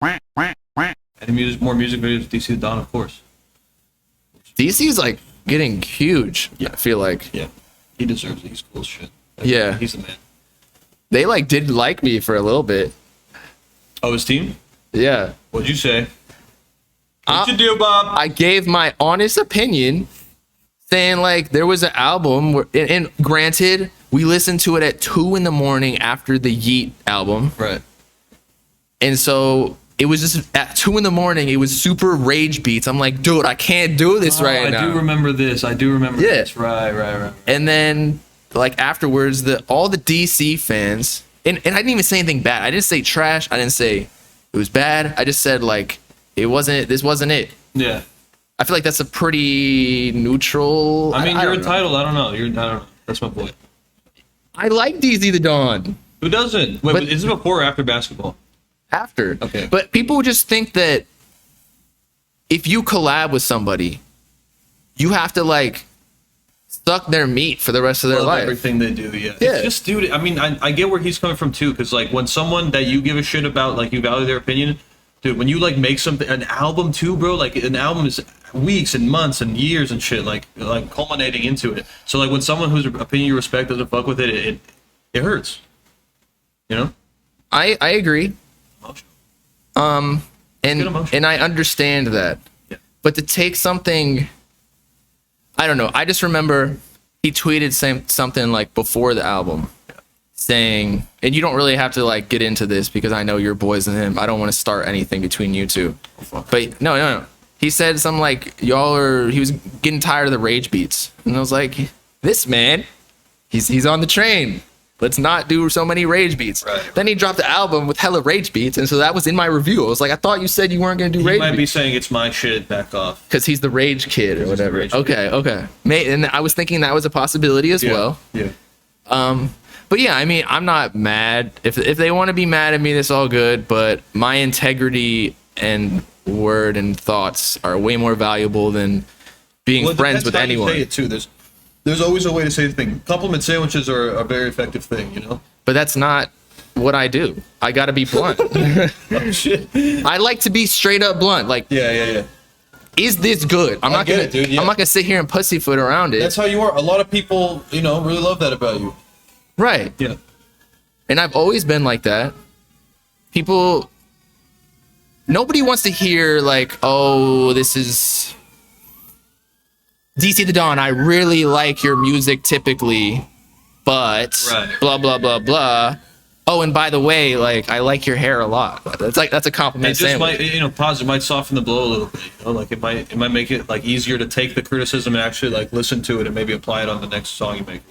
And more music videos, DC the Don, of course. DC's like getting huge. Yeah. I feel like. Yeah, he deserves it. He's cool as shit. Yeah, he's the man. They like did like me for a little bit. Oh, his team? Yeah. What'd you say? What'd you do, Bob? I gave my honest opinion, saying like there was an album where, and granted, we listened to it at 2 a.m. after the Yeet album. Right. And so it was just at 2 a.m. It was super rage beats. I'm like, dude, I can't do this right now. I do remember this. This. Right. And then like afterwards, all the DC fans, and I didn't even say anything bad. I didn't say trash. I didn't say it was bad. I just said like this wasn't it. Yeah. I feel like that's a pretty neutral. I mean, you're entitled. I don't know. I don't know. That's my point. I like DZ the Dawn. Who doesn't? Wait, but is it before or after basketball? After. Okay. But people just think that if you collab with somebody, you have to like suck their meat for the rest of their life. Everything they do, yeah. Yeah. It's just, dude, I mean, I get where he's coming from too, because like when someone that you give a shit about, like you value their opinion, dude, when you like make something, an album too, bro, like an album is weeks and months and years and shit, like culminating into it. So like when someone whose opinion you respect doesn't fuck with it, it hurts. You know? I agree. Emotional. And I understand that. Yeah. But to take something, I don't know. I just remember he tweeted something like before the album saying, and you don't really have to like get into this because I know you're boys and him. I don't want to start anything between you two. But no. He said something like he was getting tired of the rage beats. And I was like, this man, he's on the train. Let's not do so many rage beats. Right. Then he dropped the album with hella rage beats, and so that was in my review. I was like, I thought you said you weren't going to do rage beats. He might be saying it's my shit, back off. Because he's the rage kid or whatever. Okay. And I was thinking that was a possibility as well. Yeah. But yeah, I mean, I'm not mad. If they want to be mad at me, that's all good. But my integrity and word and thoughts are way more valuable than being friends with anyone. You say it too. There's always a way to say the thing. Compliment sandwiches are a very effective thing, you know? But that's not what I do. I gotta be blunt. Oh, shit. I like to be straight up blunt. Like, Yeah. is this good? I'm not gonna sit here and pussyfoot around it. That's how you are. A lot of people, really love that about you. Right. Yeah. And I've always been like that. Nobody wants to hear like, oh, this is DC the Dawn, I really like your music typically, but blah, blah, blah, blah. Oh, and by the way, like, I like your hair a lot. That's a compliment. It just might, positive might soften the blow a little bit. Like it might make it like easier to take the criticism and actually like listen to it and maybe apply it on the next song you make.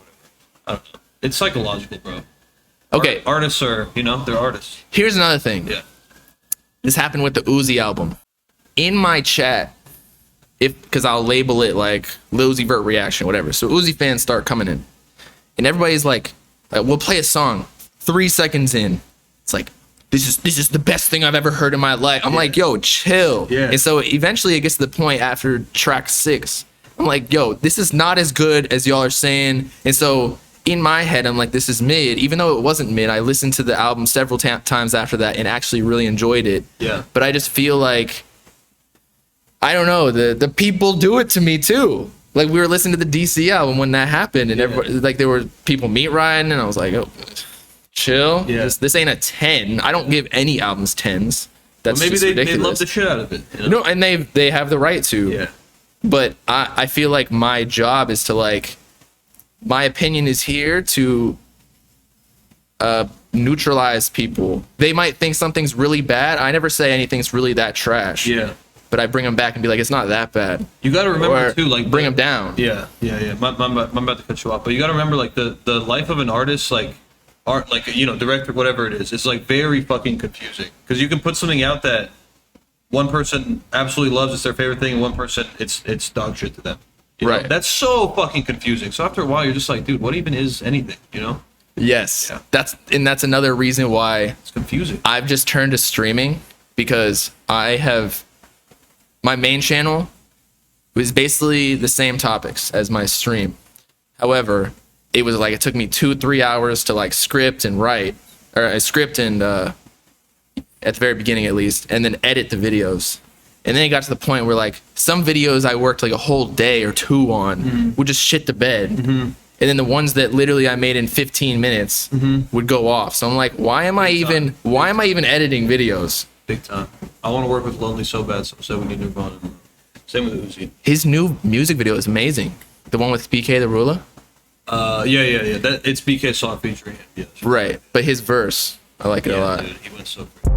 I don't know. It's psychological, bro. Okay. Artists are, they're artists. Here's another thing. Yeah. This happened with the Uzi album. In my chat, because I'll label it like Uzi Vert reaction, whatever. So Uzi fans start coming in, and everybody's like, "We'll play a song." 3 seconds in, it's like, "This is the best thing I've ever heard in my life." I'm like, "Yo, chill." Yeah. And so eventually it gets to the point after track 6, I'm like, "Yo, this is not as good as y'all are saying." And so in my head, I'm like, "This is mid." Even though it wasn't mid, I listened to the album several times after that and actually really enjoyed it. Yeah. But I just feel like, I don't know, the people do it to me too. Like we were listening to the DC album when that happened, and everybody, like there were people meat riding, and I was like, "Oh, chill. Yeah. This ain't a 10. I don't give any albums 10s. That's maybe just they ridiculous." love the shit out of it. No, and they have the right to. Yeah. But I feel like my job is to like, my opinion is here to neutralize people. They might think something's really bad. I never say anything's really that trash. Yeah. But I bring them back and be like, it's not that bad. You got to remember too, like bring them down. Yeah. I'm about to cut you off, but you got to remember, like the life of an artist, like art, like director, whatever it is, it's like very fucking confusing because you can put something out that one person absolutely loves, it's their favorite thing, and one person it's dog shit to them. Right. That's so fucking confusing. So after a while, you're just like, dude, what even is anything? Yes. Yeah. That's another reason why It's confusing. I've just turned to streaming, because I have my main channel was basically the same topics as my stream. However, it was like it took me 2-3 hours to like script and write, or script and at the very beginning at least, and then edit the videos. And then it got to the point where like some videos I worked like a whole day or two on would just shit the bed. And then the ones that literally I made in 15 minutes would go off. So I'm like, why am I even editing videos? Big time. I want to work with Lonely so bad, so I said we need Nirvana. Same with Uzi. His new music video is amazing. The one with BK the Ruler? Yeah. It's BK song featuring him. Yes. Right. But his verse, I like it a lot. Dude, he went so crazy.